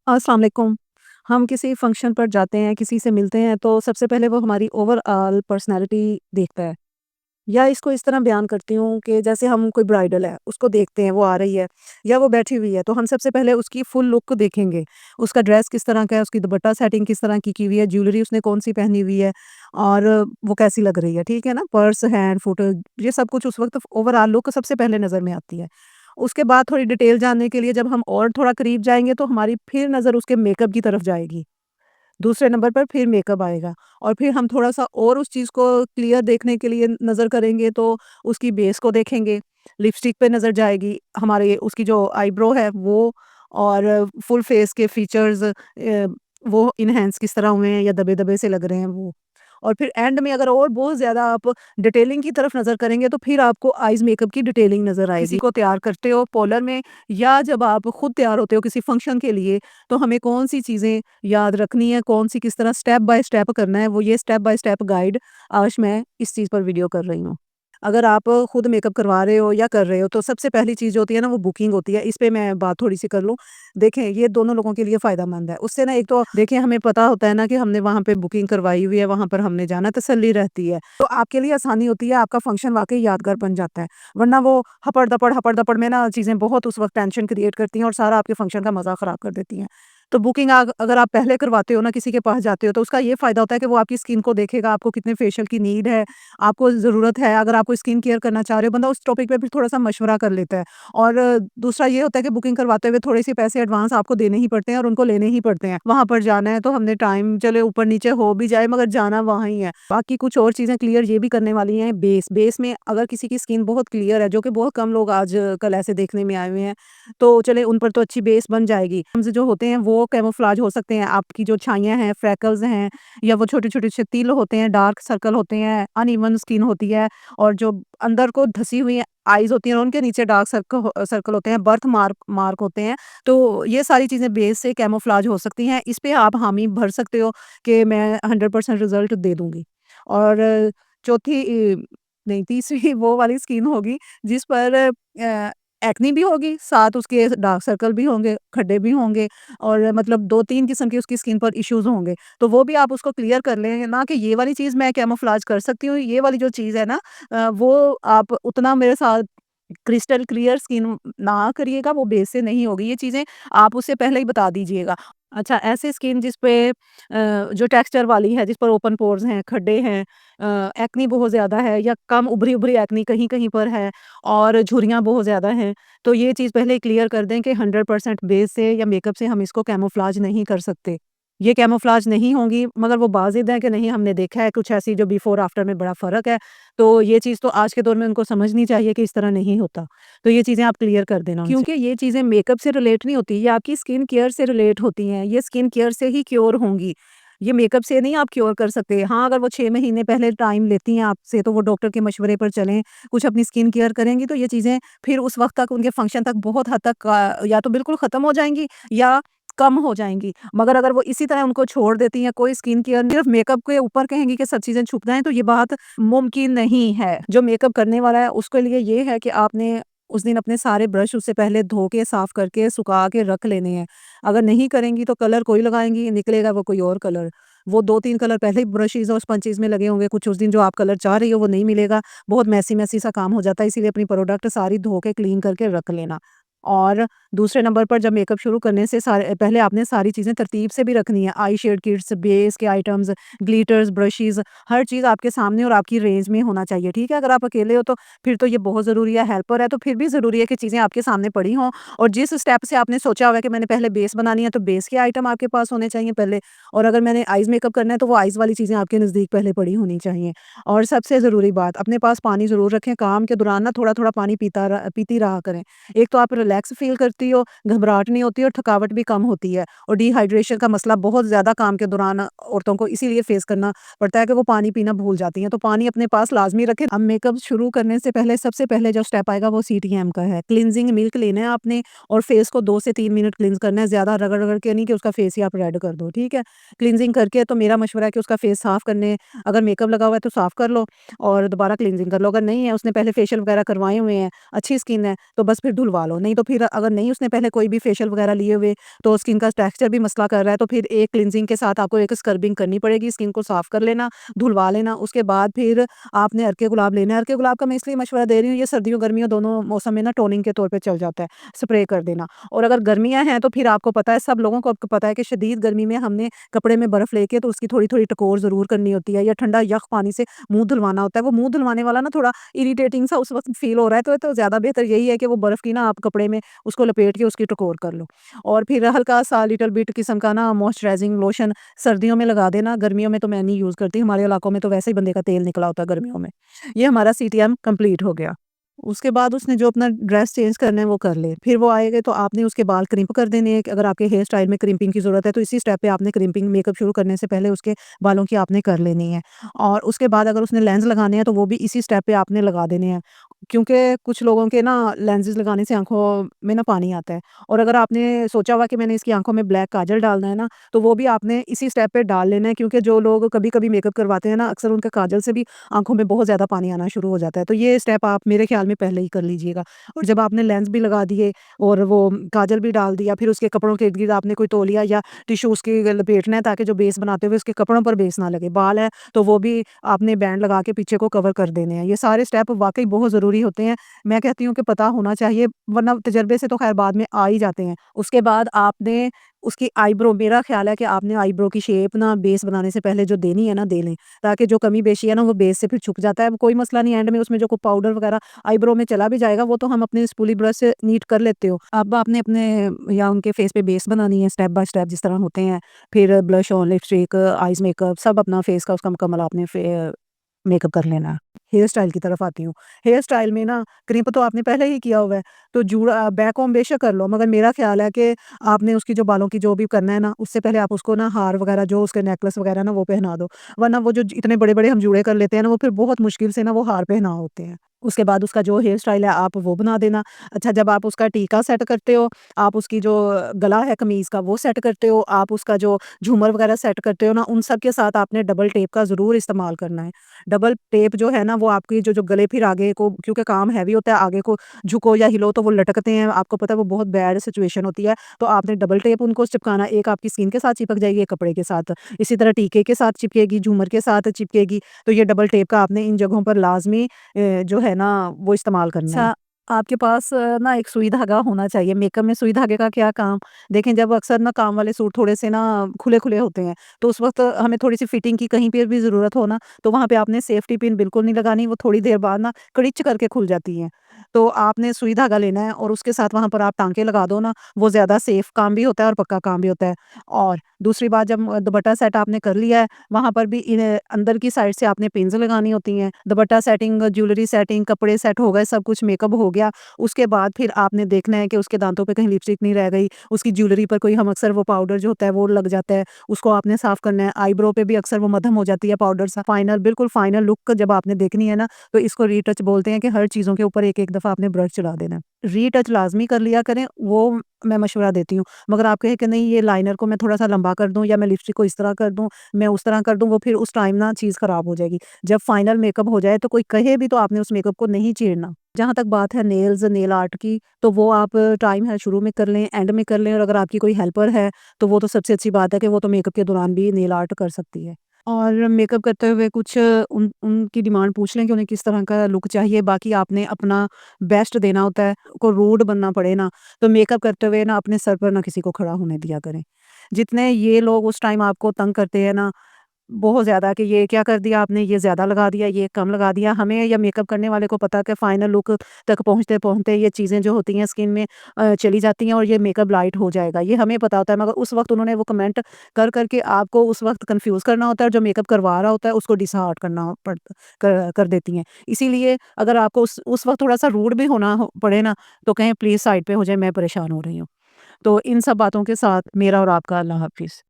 अस्सलाम वालेकुम। हम किसी फंक्शन पर जाते हैं, किसी से मिलते हैं तो सबसे पहले वो हमारी ओवरऑल पर्सनैलिटी देखता है। या इसको इस तरह बयान करती हूँ कि जैसे हम कोई ब्राइडल है, उसको देखते हैं वो आ रही है या वो बैठी हुई है तो हम सबसे पहले उसकी फुल लुक देखेंगे। उसका ड्रेस किस तरह का है, उसकी दुपट्टा सेटिंग किस तरह की हुई है, ज्वेलरी उसने कौन-सी पहनी हुई है और वो कैसी लग रही है, ठीक है ना? पर्स, हैंड, फुट ये सब कुछ उस वक़्त ओवरऑल लुक सबसे पहले नज़र में आती है। उसके बाद थोड़ी डिटेल जानने के लिए जब हम और थोड़ा करीब जाएँगे तो हमारी फिर नज़र उसके मेकअप की तरफ जाएगी। दूसरे नंबर पर फिर मेकअप आएगा और फिर हम थोड़ा-सा और उस चीज़ को क्लियर देखने के लिए नज़र करेंगे तो उसकी बेस को देखेंगे, लिपस्टिक पे नज़र जाएगी, हमारे उसकी जो आईब्रो है वो और फुल फेस के फीचर्स वो एनहांस किस तरह हुए हैं या दबे-दबे से लग रहे हैं वो। और फिर एंड में अगर और बहुत ज़्यादा आप डिटेलिंग की तरफ नज़र करेंगे तो फिर आपको आईज़ मेकअप की डिटेलिंग नज़र आएगी। किसी को तैयार करते हो पार्लर में या जब आप खुद तैयार होते हो किसी फंक्शन के लिए, तो हमें कौन-सी चीज़ें याद रखनी है, कौन-सी किस तरह स्टेप बाय स्टेप करना है, वो ये स्टेप बाय स्टेप गाइड आज मैं इस चीज़ पर वीडियो कर रही हूँ। अगर आप खुद मेकअप करवा रहे हो या कर रहे हो, तो सबसे पहली चीज़ जो होती है ना, वो बुकिंग होती है। इस पे मैं बात थोड़ी-सी कर लूँ। देखें, ये दोनों लोगों के लिए फ़ायदेमंद है। उससे ना एक तो देखिए हमें पता होता है ना कि हमने वहाँ पे बुकिंग करवाई हुई है, वहाँ पर हमने जाना, तसल्ली रहती है। तो आपके लिए आसानी होती है, आपका फंक्शन वाक़ई यादगार बन जाता है। वरना वो हपड़-दपड़ में ना चीज़ें बहुत उस वक़्त टेंशन क्रिएट करती हैं और सारा आपके फंक्शन का मज़ा ख़राब कर देती हैं। तो बुकिंग अगर आप पहले करवाते हो ना, किसी के पास जाते हो, तो उसका ये फ़ायदा होता है कि वो आपकी स्किन को देखेगा, आपको कितने फेशियल की नीड है, आपको ज़रूरत है, अगर आप कोई स्किन केयर करना चाह रहे हो, बंदा उस टॉपिक पे फिर थोड़ा-सा मशवरा कर लेता है। और दूसरा ये होता है कि बुकिंग करवाते हुए थोड़े-से पैसे एडवांस आपको देने ही पड़ते हैं और उनको लेने ही पड़ते हैं। वहाँ पर जाना है तो हमने टाइम चले ऊपर-नीचे हो भी जाए मगर जाना वहाँ ही है। बाकी कुछ और चीज़ें क्लियर ये भी करने वाली हैं बेस। बेस में अगर किसी की स्किन बहुत क्लियर है, जो कि बहुत कम लोग आजकल ऐसे देखने में आए हुए हैं, तो चले उन पर तो अच्छी बेस बन जाएगी। जो होते हैं वो कैमोफ्लेज हो सकते हैं, आपकी जो छाइयाँ हैं, फ्रेकल्स हैं या वो छोटे-छोटे से तिल होते हैं, डार्क सर्कल होते हैं, अनइवन स्किन होती है और जो अंदर को धसी हुई आईज़ होती हैं और उनके नीचे डार्क सर्कल होते हैं, बर्थ मार्क मार्क होते हैं। तो ये सारी चीज़ें बेस से कैमोफ्लेज हो सकती हैं। इस पे आप हामी भर सकते हो कि मैं 100% रिज़ल्ट दे दूँगी। और चौथी नहीं तीसरी वो वाली स्किन होगी जिस पर एक्ने भी होगी, साथ उसके डार्क सर्कल भी होंगे, खड्डे भी होंगे और मतलब 2-3 किस्म की उसकी स्किन पर इश्यूज़ होंगे। तो वो भी आप उसको क्लियर कर लें, ना कि ये वाली चीज़ मैं कैमोफ्लेज कर सकती हूँ, ये वाली जो चीज़ है ना वो आप उतना मेरे साथ क्रिस्टल क्लियर स्किन ना करिएगा, वो बेस से नहीं होगी। ये चीज़ें आप उससे पहले ही बता दीजिएगा। अच्छा, ऐसी स्किन जिस पे जो टेक्सचर वाली है, जिस पर ओपन पोर्स हैं, खड्डे हैं, एक्ने बहुत ज़्यादा है या कम उभरी-उभरी एक्ने कहीं-कहीं पर है और झुर्रियाँ बहुत ज़्यादा हैं, तो ये चीज़ पहले क्लियर कर दें कि 100% बेस से या मेकअप से हम इसको कैमोफ्लेज नहीं कर सकते। ये कैमोफ्लेज नहीं होंगी मगर वो बाज़िद है कि नहीं हमने देखा है कुछ ऐसी जो बिफोर आफ्टर में बड़ा फ़र्क है, तो ये चीज़ तो आज के दौर में उनको समझनी चाहिए कि इस तरह नहीं होता। तो ये चीज़ें आप क्लियर कर देना उनसे। क्योंकि ये चीज़ें मेकअप से रिलेट नहीं होती, ये आपकी स्किन केयर से रिलेट होती हैं, ये स्किन केयर से ही क्योर होंगी। ये मेकअप से नहीं आप क्योर कर सकते। हाँ, अगर वो 6 महीने पहले टाइम लेती हैं आपसे तो वो डॉक्टर के मशवरे पर चलें, कुछ अपनी स्किन केयर करेंगी तो ये चीज़ें फिर उस वक़्त तक उनके फंक्शन तक बहुत हद तक या तो बिल्कुल ख़त्म हो जाएँगी या कम हो जाएँगी। मगर अगर वो इसी तरह उनको छोड़ देती हैं, कोई स्किन केयर नहीं, सिर्फ़ मेकअप के ऊपर कहेंगी कि सब चीज़ें छुप जाएँ, तो ये बात मुमकिन नहीं है। जो मेकअप करने वाला है, उसके लिए ये है कि आपने उस दिन अपने सारे ब्रश उससे पहले धो के, साफ़ करके, सुखा के रख लेने हैं। अगर नहीं करेंगी तो कलर कोई लगाएँगी, निकलेगा वो कोई और कलर। वो 2-3 कलर पहले ही ब्रशेज़ और स्पंचेज़ में लगे होंगे, कुछ उस दिन जो आप कलर चाह रही हो वो नहीं मिलेगा। बहुत मेसी-मेसी सा काम हो जाता है, इसीलिए अपनी प्रोडक्ट सारी धो के क्लीन करके रख लेना। और दूसरे नंबर पर जब मेकअप शुरू करने से सारे पहले आपने सारी चीज़ें तरतीब से भी रखनी है। आई शेड किट्स, बेस के आइटम्स, ग्लिटर्स, ब्रशेज़ हर चीज़ आपके सामने और आपकी रेंज में होना चाहिए, ठीक है? अगर आप अकेले हो तो फिर तो ये बहुत ज़रूरी है, हेल्पर है तो फिर भी ज़रूरी है कि चीज़ें आपके सामने पड़ी हों और जिस स्टेप से आपने सोचा हुआ है कि मैंने पहले बेस बनानी है, तो बेस के आइटम आपके पास होने चाहिए पहले और अगर मैंने आईज़ मेकअप करना है, तो वो आईज़ वाली चीज़ें आपके नज़दीक पहले पड़ी होनी चाहिए। और सबसे ज़रूरी बात, अपने पास पानी ज़रूर रखें, काम के दौरान ना थोड़ा-थोड़ा पानी पीती रहा करें। एक तो आप रिलैक्स फ़ील करती हो, घबराहट नहीं होती और थकावट भी कम होती है और डिहाइड्रेशन का मसला बहुत ज़्यादा काम के दौरान औरतों को इसीलिए फ़ेस करना पड़ता है कि वो पानी पीना भूल जाती हैं, तो पानी अपने पास लाज़मी रखें। अब मेकअप शुरू करने से पहले सबसे पहले जो स्टेप आएगा वो सीटीएम का है। क्लींजिंग मिल्क लेना है आपने और फेस को 2 से 3 मिनट क्लींज़ करना है, ज़्यादा रगड़-रगड़ के नहीं कि उसका फेस ही आप रेड कर दो, ठीक है? क्लींजिंग करके तो मेरा मशवरा है कि उसका फेस साफ़ करने अगर मेकअप लगा हुआ है तो साफ़ कर लो और दोबारा क्लींजिंग कर लो। अगर नहीं है, उसने पहले फेशियल वगैरह करवाए हुए हैं, अच्छी स्किन है, तो बस फिर धुलवा लो, नहीं तो फिर अगर नहीं उसने पहले कोई भी फेशियल वगैरह लिए हुए, तो स्किन का टेक्सचर भी मसला कर रहा है, तो फिर एक क्लींजिंग के साथ आपको एक स्क्रबिंग करनी पड़ेगी, स्किन को साफ कर लेना, धुलवा लेना। उसके बाद फिर आपने अर्के गुलाब लेना है। अर्के गुलाब का मैं इसलिए मशवरा दे रही हूँ, ये सर्दियों गर्मियों दोनों मौसम में ना टोनिंग के तौर पे चल जाता है, स्प्रे कर देना। और अगर गर्मियाँ हैं तो फिर आपको पता है, सब लोगों को अब पता है कि शदीद गर्मी में हमने कपड़े में बर्फ़ लेके तो उसकी थोड़ी-थोड़ी टकोर ज़रूर करनी होती है, या ठंडा यख़ पानी से मुँह धुलवाना होता है। वो मुँह धुलवाने वाला ना थोड़ा इरिटेटिंग सा उस वक़्त फ़ील हो रहा है, तो ज़्यादा बेहतर यही है कि वो बर्फ़ की ना आप कपड़े में उसको लपेट के उसकी टकोर कर लो। और फिर हल्का-सा लिटिल बिट किस्म का ना मॉइस्चराइज़िंग लोशन सर्दियों में लगा देना, गर्मियों में तो मैं नहीं यूज़ करती, हमारे इलाकों में तो वैसे ही बंदे का तेल निकला होता है गर्मियों में। ये हमारा सीटीएम कंप्लीट हो गया। उसके बाद उसने जो अपना ड्रेस चेंज करना है वो कर ले। फिर वो आएगा तो आपने उसके बाल क्रिम्प कर देने हैं, कि अगर आपके हेयर स्टाइल में क्रिम्पिंग की ज़रूरत है तो इसी स्टेप पे आपने क्रिम्पिंग मेकअप शुरू करने से पहले उसके बालों की आपने कर लेनी है। और उसके बाद अगर उसने लेंस लगाने हैं तो वो भी इसी स्टेप पे आपने लगा देने हैं। क्योंकि कुछ लोगों के ना लेंसेज़ लगाने से आँखों में ना पानी आता है, और अगर आपने सोचा हुआ कि मैंने इसकी आँखों में ब्लैक काजल डालना है ना, तो वो भी आपने इसी स्टेप पे डाल लेना है, क्योंकि जो लोग कभी-कभी मेकअप करवाते हैं ना, अक्सर उनका काजल से भी आँखों में बहुत ज़्यादा पानी आना शुरू हो जाता है। तो ये स्टेप आप मेरे ख़्याल में पहले ही कर लीजिएगा। और जब आपने लेंस भी लगा दिए और वो काजल भी डाल दिया, फिर उसके कपड़ों के इर्द-गिर्द आपने कोई तौलिया या टिश्यू उसकी लपेटना है, ताकि जो बेस बनाते हुए उसके कपड़ों पर बेस ना लगे। बाल है तो वो भी आपने बैंड लगा के पीछे को कवर कर देने हैं। ये सारे स्टेप वाक़ई बहुत ज़रूरी होते हैं। मैं कहती हूँ कि पता होना चाहिए, वरना तजर्बे से तो ख़ैर बाद में आ ही जाते हैं। उसके बाद आपने उसकी आईब्रो, मेरा ख़्याल है कि आपने आईब्रो की शेप ना बेस बनाने से पहले जो देनी है ना, दे लें, ताकि जो कमी-बेशी है ना वो बेस से फिर छुप जाता है। कोई मसला नहीं, एंड में उसमें जो कोई पाउडर वग़ैरह आईब्रो में चला भी जाएगा, वो तो हम अपने स्पूली ब्रश से नीट कर लेते हो। अब आपने अपने या उनके फेस पे बेस बनानी है स्टेप बाय स्टेप जिस तरह होते हैं। फिर blush on, lipstick, eyes makeup सब अपना फेस का उसका मुकम्मल आपने मेकअप कर लेना है। हेयर स्टाइल की तरफ आती हूँ। हेयर स्टाइल में ना क्रिम्प तो आपने पहले ही किया हुआ है, तो जूड़ा बैक कॉम्ब बेशक कर लो, मगर मेरा ख़्याल है कि आपने उसकी जो बालों की जो भी करना है ना, उससे पहले आप उसको ना हार वग़ैरह जो उसके नेकलेस वग़ैरह ना वो पहना दो। वरना वो जो इतने बड़े-बड़े हम जूड़े कर लेते हैं ना, वो फिर बहुत मुश्किल से ना वो हार पहना होते हैं। उसके बाद उसका जो हेयर स्टाइल है आप वो बना देना। अच्छा, जब आप उसका टीका सेट करते हो, आप उसकी जो गला है कमीज़ का वो सेट करते हो, आप उसका जो झूमर वग़ैरह सेट करते हो ना, उन सब के साथ आपने डबल टेप का ज़रूर इस्तेमाल करना है। डबल टेप जो है ना वो आपकी जो जो गले फिर आगे को, क्योंकि काम हैवी होता है, आगे को झुको या हिलो तो वो लटकते हैं, आपको पता है वो बहुत बैड सिचुएशन होती है। तो आपने डबल टेप उनको चिपकाना, एक आपकी स्किन के साथ चिपक जाएगी, एक कपड़े के साथ। इसी तरह टीके के साथ चिपकेगी, झूमर के साथ चिपकेगी, तो ये डबल टेप का आपने इन जगहों पर लाज़मी जो है ना वो इस्तेमाल करना है। अच्छा, आपके पास ना एक सुई धागा होना चाहिए। मेकअप में सुई धागे का क्या काम? देखें, जब अक्सर ना काम वाले सूट थोड़े से ना खुले-खुले होते हैं, तो उस वक़्त हमें थोड़ी-सी फिटिंग की कहीं पे भी ज़रूरत हो ना, तो वहाँ पे आपने सेफ्टी पिन बिल्कुल नहीं लगानी, वो थोड़ी देर बाद ना कड़िच करके खुल जाती हैं। तो आपने सुई धागा लेना है और उसके साथ वहाँ पर आप टाँके लगा दो ना, वो ज़्यादा सेफ काम भी होता है और पक्का काम भी होता है। और दूसरी बात, जब दुपट्टा सेट आपने कर लिया है, वहाँ पर भी अंदर की साइड से आपने पिन्स लगानी होती हैं। दुपट्टा सेटिंग, ज्वेलरी सेटिंग, कपड़े सेट हो गए, सब कुछ मेकअप हो गया। उसके बाद फिर आपने देखना है कि उसके दाँतों पे कहीं लिपस्टिक नहीं रह गई, उसकी ज्वेलरी पर कोई, हम अक्सर वो पाउडर जो होता है वो लग जाता है, उसको आपने साफ करना है। आईब्रो पे भी अक्सर वो मद्धम हो जाती है पाउडर सा। फाइनल, बिल्कुल फाइनल लुक जब आपने देखनी है ना, तो इसको रीटच बोलते हैं, कि हर चीज़ों के ऊपर एक-एक दफ़ा आपने ब्रश चला देना है। रीटच लाज़मी कर लिया करें, वो मैं मशवरा देती हूँ। मगर आप कहें कि नहीं, ये लाइनर को मैं थोड़ा-सा लंबा कर दूँ, या मैं लिपस्टिक को इस तरह कर दूँ, मैं उस तरह कर दूँ, वो फिर उस टाइम ना चीज़ खराब हो जाएगी। जब फाइनल मेकअप हो जाए तो कोई कहे भी तो आपने उस मेकअप को नहीं छेड़ना। जहाँ तक बात है नेल्स, नेल आर्ट की, तो वो आप टाइम है शुरू में कर लें, एंड में कर लें, और अगर आपकी कोई हेल्पर है, तो वो तो सबसे अच्छी बात है कि वो तो मेकअप के दौरान भी नेल आर्ट कर सकती है। और मेकअप करते हुए कुछ उनकी डिमांड पूछ लें कि उन्हें किस तरह का लुक चाहिए। बाकी आपने अपना बेस्ट देना होता है, को रूड बनना पड़े ना, तो मेकअप करते हुए ना अपने सर पर ना किसी को खड़ा होने दिया करें। जितने ये लोग उस टाइम आपको तंग करते हैं ना, बहुत ज़्यादा, कि ये क्या कर दिया आपने, ये ज़्यादा लगा दिया, ये कम लगा दिया। हमें या मेकअप करने वाले को पता है कि फाइनल लुक तक पहुँचते-पहुँचते ये चीज़ें जो होती हैं स्किन में चली जाती हैं, और ये मेकअप लाइट हो जाएगा। ये हमें पता होता है, मगर उस वक़्त उन्होंने वो कमेंट कर के आपको उस वक़्त कन्फ्यूज़ करना होता है, और जो मेकअप करवा रहा होता है उसको डिसहार्ट करना कर देती हैं। इसीलिए अगर आपको उस वक़्त थोड़ा-सा रूड भी होना हो पड़े ना, तो कहें प्लीज़ साइड पे हो जाएँ, मैं परेशान हो रही हूँ। तो इन सब बातों के साथ मेरा और आपका अल्लाह हाफ़िज़।